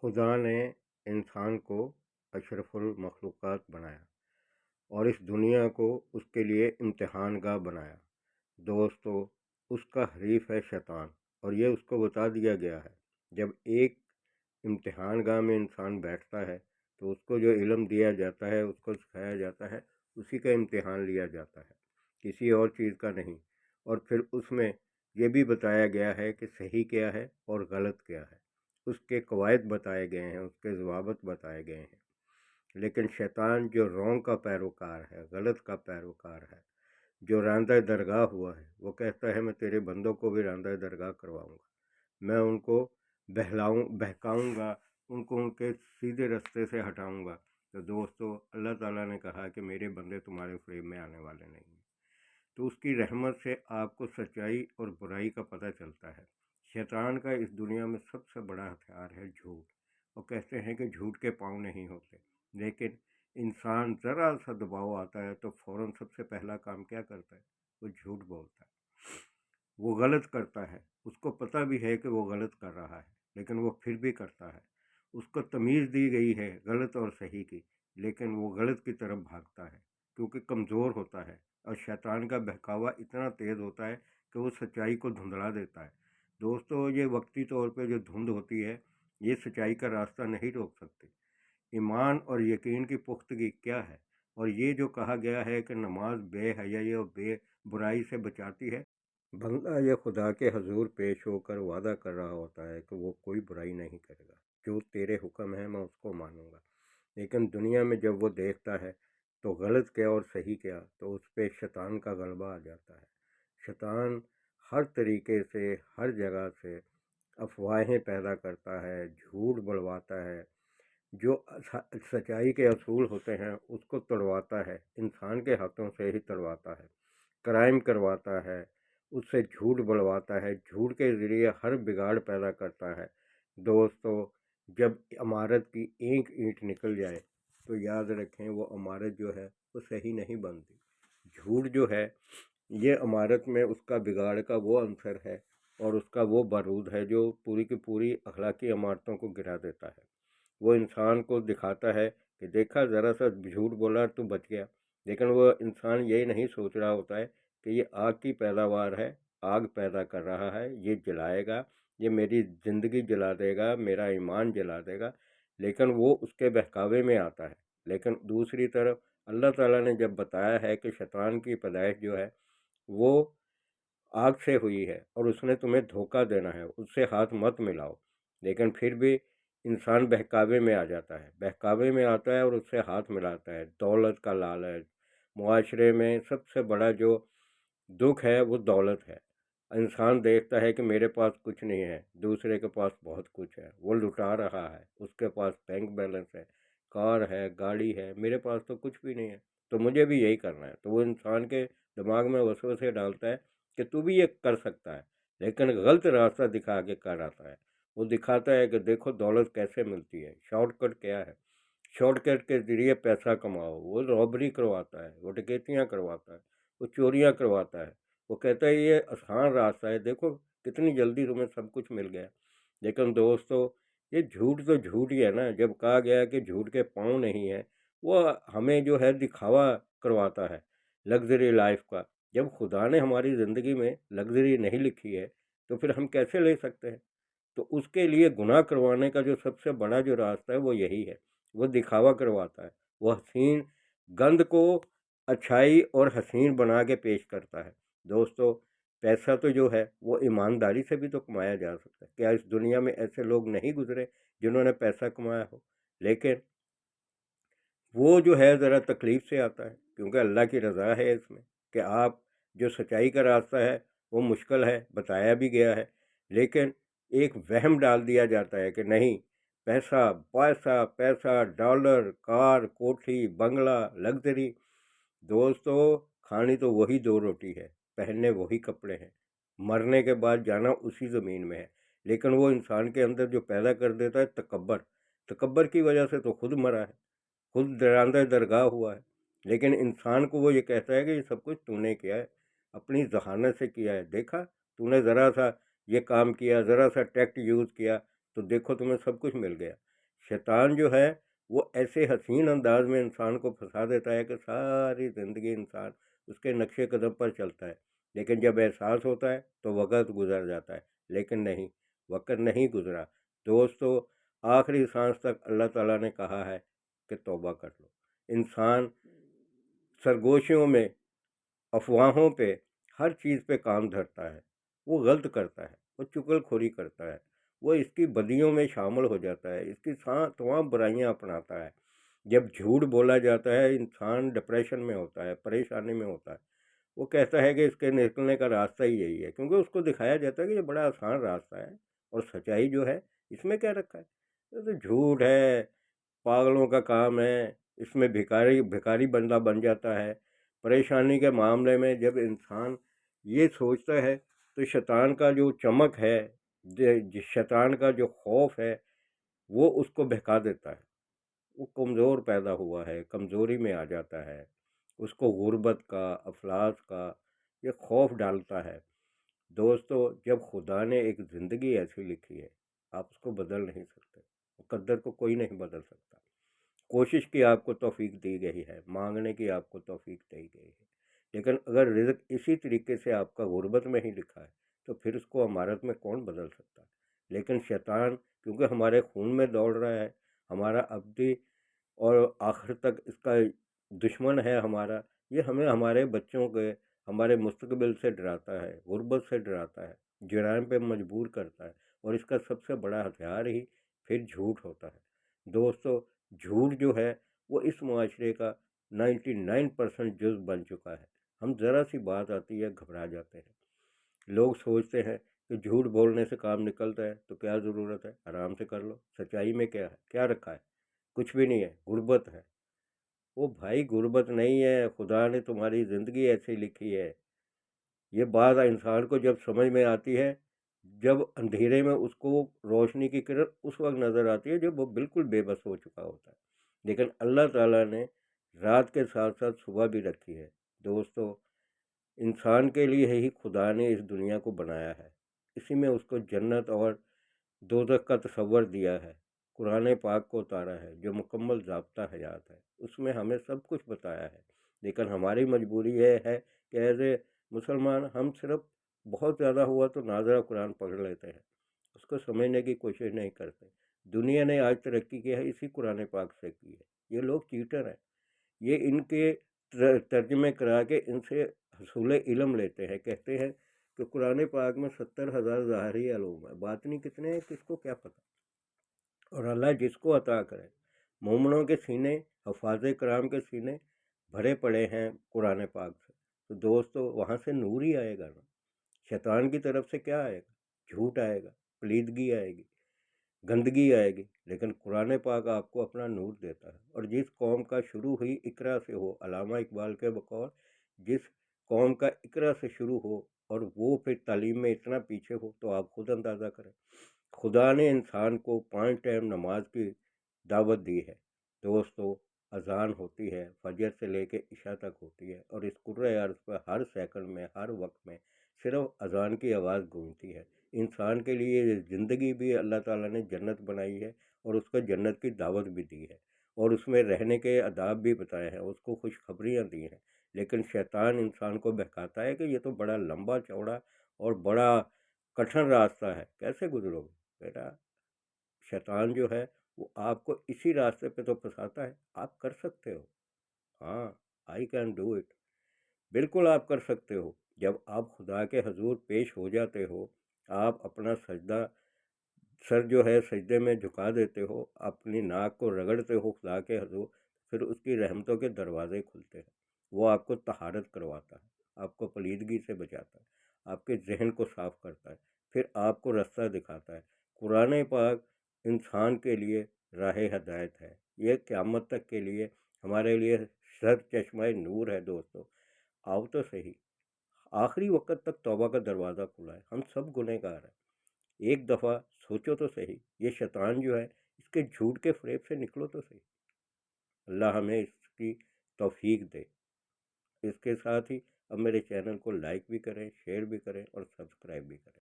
خدا نے انسان کو اشرف المخلوقات بنایا اور اس دنیا کو اس کے لیے امتحان گاہ بنایا۔ دوستو، اس کا حریف ہے شیطان، اور یہ اس کو بتا دیا گیا ہے۔ جب ایک امتحان گاہ میں انسان بیٹھتا ہے تو اس کو جو علم دیا جاتا ہے، اس کو سکھایا جاتا ہے، اسی کا امتحان لیا جاتا ہے، کسی اور چیز کا نہیں۔ اور پھر اس میں یہ بھی بتایا گیا ہے کہ صحیح کیا ہے اور غلط کیا ہے، اس کے قواعد بتائے گئے ہیں، اس کے ضوابط بتائے گئے ہیں۔ لیکن شیطان جو رونگ کا پیروکار ہے، غلط کا پیروکار ہے، جو راندہ درگاہ ہوا ہے، وہ کہتا ہے میں تیرے بندوں کو بھی راندہ درگاہ کرواؤں گا، میں ان کو بہکاؤں گا، ان کو ان کے سیدھے رستے سے ہٹاؤں گا۔ تو دوستو، اللہ تعالیٰ نے کہا کہ میرے بندے تمہارے فریب میں آنے والے نہیں ہیں۔ تو اس کی رحمت سے آپ کو سچائی اور برائی کا پتہ چلتا ہے۔ شیطان کا اس دنیا میں سب سے بڑا ہتھیار ہے جھوٹ۔ وہ کہتے ہیں کہ جھوٹ کے پاؤں نہیں ہوتے، لیکن انسان ذرا سا دباؤ آتا ہے تو فوراً سب سے پہلا کام کیا کرتا ہے؟ وہ جھوٹ بولتا ہے، وہ غلط کرتا ہے۔ اس کو پتہ بھی ہے کہ وہ غلط کر رہا ہے، لیکن وہ پھر بھی کرتا ہے۔ اس کو تمیز دی گئی ہے غلط اور صحیح کی، لیکن وہ غلط کی طرف بھاگتا ہے کیونکہ کمزور ہوتا ہے، اور شیطان کا بہکاوا اتنا تیز ہوتا ہے کہ وہ سچائی کو دھندلا دیتا ہے۔ دوستو، یہ وقتی طور پہ جو دھند ہوتی ہے، یہ سچائی کا راستہ نہیں روک سکتی۔ ایمان اور یقین کی پختگی کیا ہے؟ اور یہ جو کہا گیا ہے کہ نماز بے حیائی اور بے برائی سے بچاتی ہے، بندہ یہ خدا کے حضور پیش ہو کر وعدہ کر رہا ہوتا ہے کہ وہ کوئی برائی نہیں کرے گا، جو تیرے حکم ہے میں اس کو مانوں گا۔ لیکن دنیا میں جب وہ دیکھتا ہے تو غلط کیا اور صحیح کیا، تو اس پہ شیطان کا غلبہ آ جاتا ہے۔ شیطان ہر طریقے سے، ہر جگہ سے افواہیں پیدا کرتا ہے، جھوٹ بڑھواتا ہے، جو سچائی کے اصول ہوتے ہیں اس کو توڑواتا ہے، انسان کے ہاتھوں سے ہی توڑواتا ہے، کرائم کرواتا ہے، اس سے جھوٹ بڑھواتا ہے، جھوٹ کے ذریعے ہر بگاڑ پیدا کرتا ہے۔ دوستو، جب عمارت کی ایک اینٹ نکل جائے تو یاد رکھیں وہ عمارت جو ہے وہ صحیح نہیں بنتی۔ جھوٹ جو ہے یہ عمارت میں اس کا بگاڑ کا وہ عنصر ہے اور اس کا وہ بارود ہے جو پوری کی پوری اخلاقی عمارتوں کو گرا دیتا ہے۔ وہ انسان کو دکھاتا ہے کہ دیکھا ذرا سا جھوٹ بولا تو بچ گیا، لیکن وہ انسان یہ نہیں سوچ رہا ہوتا ہے کہ یہ آگ کی پیداوار ہے، آگ پیدا کر رہا ہے، یہ جلائے گا، یہ میری زندگی جلا دے گا، میرا ایمان جلا دے گا، لیکن وہ اس کے بہکاوے میں آتا ہے۔ لیکن دوسری طرف اللہ تعالیٰ نے جب بتایا ہے کہ شیطان کی پیدائش جو ہے وہ آگ سے ہوئی ہے اور اس نے تمہیں دھوکہ دینا ہے، اس سے ہاتھ مت ملاؤ، لیکن پھر بھی انسان بہکاوے میں آ جاتا ہے، بہکاوے میں آتا ہے اور اس سے ہاتھ ملاتا ہے۔ دولت کا لالچ، معاشرے میں سب سے بڑا جو دکھ ہے وہ دولت ہے۔ انسان دیکھتا ہے کہ میرے پاس کچھ نہیں ہے، دوسرے کے پاس بہت کچھ ہے، وہ لٹا رہا ہے، اس کے پاس بینک بیلنس ہے، کار ہے، گاڑی ہے، میرے پاس تو کچھ بھی نہیں ہے، تو مجھے بھی یہی کرنا ہے۔ تو وہ انسان کے دماغ میں وسوسے ڈالتا ہے کہ تو بھی یہ کر سکتا ہے، لیکن غلط راستہ دکھا کے کر آتا ہے۔ وہ دکھاتا ہے کہ دیکھو دولت کیسے ملتی ہے، شارٹ کٹ کیا ہے، شارٹ کٹ کے ذریعے پیسہ کماؤ۔ وہ رابری کرواتا ہے، وہ ڈکیتیاں کرواتا ہے، وہ چوریاں کرواتا ہے، وہ کہتا ہے یہ آسان راستہ ہے، دیکھو کتنی جلدی تمہیں سب کچھ مل گیا۔ لیکن دوستو، یہ جھوٹ تو جھوٹ ہی ہے نا۔ جب کہا گیا کہ جھوٹ کے پاؤں نہیں ہیں، وہ ہمیں جو ہے دکھاوا کرواتا ہے لگژری لائف کا۔ جب خدا نے ہماری زندگی میں لگژری نہیں لکھی ہے تو پھر ہم کیسے لے سکتے ہیں؟ تو اس کے لیے گناہ کروانے کا جو سب سے بڑا جو راستہ ہے وہ یہی ہے، وہ دکھاوا کرواتا ہے، وہ حسین گند کو اچھائی اور حسین بنا کے پیش کرتا ہے۔ دوستو، پیسہ تو جو ہے وہ ایمانداری سے بھی تو کمایا جا سکتا ہے۔ کیا اس دنیا میں ایسے لوگ نہیں گزرے جنہوں نے پیسہ کمایا ہو؟ لیکن وہ جو ہے ذرا تکلیف سے آتا ہے، کیونکہ اللہ کی رضا ہے اس میں کہ آپ جو سچائی کا راستہ ہے وہ مشکل ہے، بتایا بھی گیا ہے، لیکن ایک وہم ڈال دیا جاتا ہے کہ نہیں، پیسہ پیسہ پیسہ، ڈالر، کار، کوٹھی، بنگلہ، لگژری۔ دوستو، کھانی تو وہی دو روٹی ہے، پہننے وہی کپڑے ہیں، مرنے کے بعد جانا اسی زمین میں ہے، لیکن وہ انسان کے اندر جو پیدا کر دیتا ہے تکبر کی وجہ سے تو خود مرا ہے، خود راندہ درگاہ ہوا ہے۔ لیکن انسان کو وہ یہ کہتا ہے کہ یہ سب کچھ تو نے کیا ہے، اپنی ذہانت سے کیا ہے، دیکھا تو نے ذرا سا یہ کام کیا، ذرا سا ٹیکٹ یوز کیا تو دیکھو تمہیں سب کچھ مل گیا۔ شیطان جو ہے وہ ایسے حسین انداز میں انسان کو پھنسا دیتا ہے کہ ساری زندگی انسان اس کے نقش قدم پر چلتا ہے، لیکن جب احساس ہوتا ہے تو وقت گزر جاتا ہے، لیکن نہیں، وقت نہیں گزرا دوستو۔ آخری سانس تک اللہ تعالیٰ نے کہا ہے کہ توبہ کر لو۔ انسان سرگوشیوں میں، افواہوں پہ، ہر چیز پہ کام دھرتا ہے، وہ غلط کرتا ہے، وہ چغل خوری کرتا ہے، وہ اس کی بدیوں میں شامل ہو جاتا ہے، اس کی تمام برائیاں اپناتا ہے۔ جب جھوٹ بولا جاتا ہے انسان ڈپریشن میں ہوتا ہے، پریشانی میں ہوتا ہے، وہ کہتا ہے کہ اس کے نکلنے کا راستہ ہی یہی ہے، کیونکہ اس کو دکھایا جاتا ہے کہ یہ بڑا آسان راستہ ہے، اور سچائی جو ہے اس میں کیا رکھا ہے؟ یہ تو جھوٹ ہے، پاگلوں کا کام ہے، اس میں بھکاری بندہ بن جاتا ہے۔ پریشانی کے معاملے میں جب انسان یہ سوچتا ہے تو شیطان کا جو چمک ہے، شیطان کا جو خوف ہے، وہ اس کو بہکا دیتا ہے۔ وہ کمزور پیدا ہوا ہے، کمزوری میں آ جاتا ہے، اس کو غربت کا، افلاس کا یہ خوف ڈالتا ہے۔ دوستو، جب خدا نے ایک زندگی ایسی لکھی ہے، آپ اس کو بدل نہیں سکتے، مقدر کو کوئی نہیں بدل سکتا۔ کوشش کی آپ کو توفیق دی گئی ہے، مانگنے کی آپ کو توفیق دی گئی ہے، لیکن اگر رزق اسی طریقے سے آپ کا غربت میں ہی لکھا ہے تو پھر اس کو امارت میں کون بدل سکتا ہے؟ لیکن شیطان کیونکہ ہمارے خون میں دوڑ رہا ہے، ہمارا ابدی اور آخر تک اس کا دشمن ہے ہمارا، یہ ہمیں ہمارے بچوں کے، ہمارے مستقبل سے ڈراتا ہے، غربت سے ڈراتا ہے، جرائم پہ مجبور کرتا ہے، اور اس کا سب سے بڑا ہتھیار ہی پھر جھوٹ ہوتا ہے۔ دوستو، جھوٹ جو ہے وہ اس معاشرے کا 99% جز بن چکا ہے۔ ہم ذرا سی بات آتی ہے گھبرا جاتے ہیں، لوگ سوچتے ہیں کہ جھوٹ بولنے سے کام نکلتا ہے تو کیا ضرورت ہے، آرام سے کر لو، سچائی میں کیا ہے، کیا رکھا ہے، کچھ بھی نہیں ہے، غربت ہے۔ وہ بھائی غربت نہیں ہے، خدا نے تمہاری زندگی ایسی لکھی ہے۔ یہ بات انسان کو جب سمجھ میں آتی ہے، جب اندھیرے میں اس کو روشنی کی کرن اس وقت نظر آتی ہے جب وہ بالکل بے بس ہو چکا ہوتا ہے، لیکن اللہ تعالیٰ نے رات کے ساتھ ساتھ صبح بھی رکھی ہے۔ دوستو، انسان کے لیے ہی خدا نے اس دنیا کو بنایا ہے، اسی میں اس کو جنت اور دوزخ کا تصور دیا ہے، قرآن پاک کو اتارا ہے جو مکمل ضابطہ حیات ہے، اس میں ہمیں سب کچھ بتایا ہے، لیکن ہماری مجبوری یہ ہے کہ ایز اے مسلمان ہم صرف بہت زیادہ ہوا تو ناظرہ قرآن پڑھ لیتے ہیں، اس کو سمجھنے کی کوشش نہیں کرتے۔ دنیا نے آج ترقی کی ہے اسی قرآن پاک سے کی ہے۔ یہ لوگ چیٹر ہیں، یہ ان کے ترجمے کرا کے ان سے حصول علم لیتے ہیں، کہتے ہیں کہ قرآن پاک میں 70,000 ظاہری علوم ہے، باطنی کتنے ہیں کس کو کیا پتہ، اور اللہ جس کو عطا کرے۔ مومنوں کے سینے، حفاظ کرام کے سینے بھرے پڑے ہیں قرآن پاک سے، تو دوستو وہاں سے نور ہی آئے گا نا۔ شیطان کی طرف سے کیا آئے گا؟ جھوٹ آئے گا، پلیدگی آئے گی، گندگی آئے گی، لیکن قرآن پاک آپ کو اپنا نور دیتا ہے۔ اور جس قوم کا شروع ہی اقرا سے ہو، علامہ اقبال کے بقول، جس قوم کا اقرا سے شروع ہو اور وہ پھر تعلیم میں اتنا پیچھے ہو تو آپ خود اندازہ کریں۔ خدا نے انسان کو 5 ٹائم نماز کی دعوت دی ہے۔ دوستو، اذان ہوتی ہے، فجر سے لے کے عشاء تک ہوتی ہے، اور اس کرۂ ارض پہ ہر سیکنڈ میں، ہر وقت میں صرف اذان کی آواز گونجتی ہے۔ انسان کے لیے یہ زندگی بھی اللہ تعالیٰ نے جنت بنائی ہے، اور اس کو جنت کی دعوت بھی دی ہے، اور اس میں رہنے کے آداب بھی بتائے ہیں، اس کو خوشخبریاں دی ہیں، لیکن شیطان انسان کو بہکاتا ہے کہ یہ تو بڑا لمبا چوڑا اور بڑا کٹھن راستہ ہے، کیسے گزرو گے بیٹا؟ شیطان جو ہے وہ آپ کو اسی راستے پہ تو پھنساتا ہے۔ آپ کر سکتے ہو، ہاں، آئی کین ڈو اٹ، بالکل آپ کر سکتے ہو۔ جب آپ خدا کے حضور پیش ہو جاتے ہو، آپ اپنا سجدہ، سر جو ہے سجدے میں جھکا دیتے ہو، اپنی ناک کو رگڑتے ہو خدا کے حضور، پھر اس کی رحمتوں کے دروازے کھلتے ہیں، وہ آپ کو طہارت کرواتا ہے، آپ کو پلیدگی سے بچاتا ہے، آپ کے ذہن کو صاف کرتا ہے، پھر آپ کو راستہ دکھاتا ہے۔ قرآن پاک انسان کے لیے راہ ہدایت ہے، یہ قیامت تک کے لیے ہمارے لیے سر چشمہ نور ہے۔ دوستو، آؤ تو صحیح، آخری وقت تک توبہ کا دروازہ کھلا ہے، ہم سب گنہگار ہیں، ایک دفعہ سوچو تو صحیح، یہ شیطان جو ہے اس کے جھوٹ کے فریب سے نکلو تو صحیح۔ اللہ ہمیں اس کی توفیق دے۔ اس کے ساتھ ہی اب میرے چینل کو لائک بھی کریں، شیئر بھی کریں اور سبسکرائب بھی کریں۔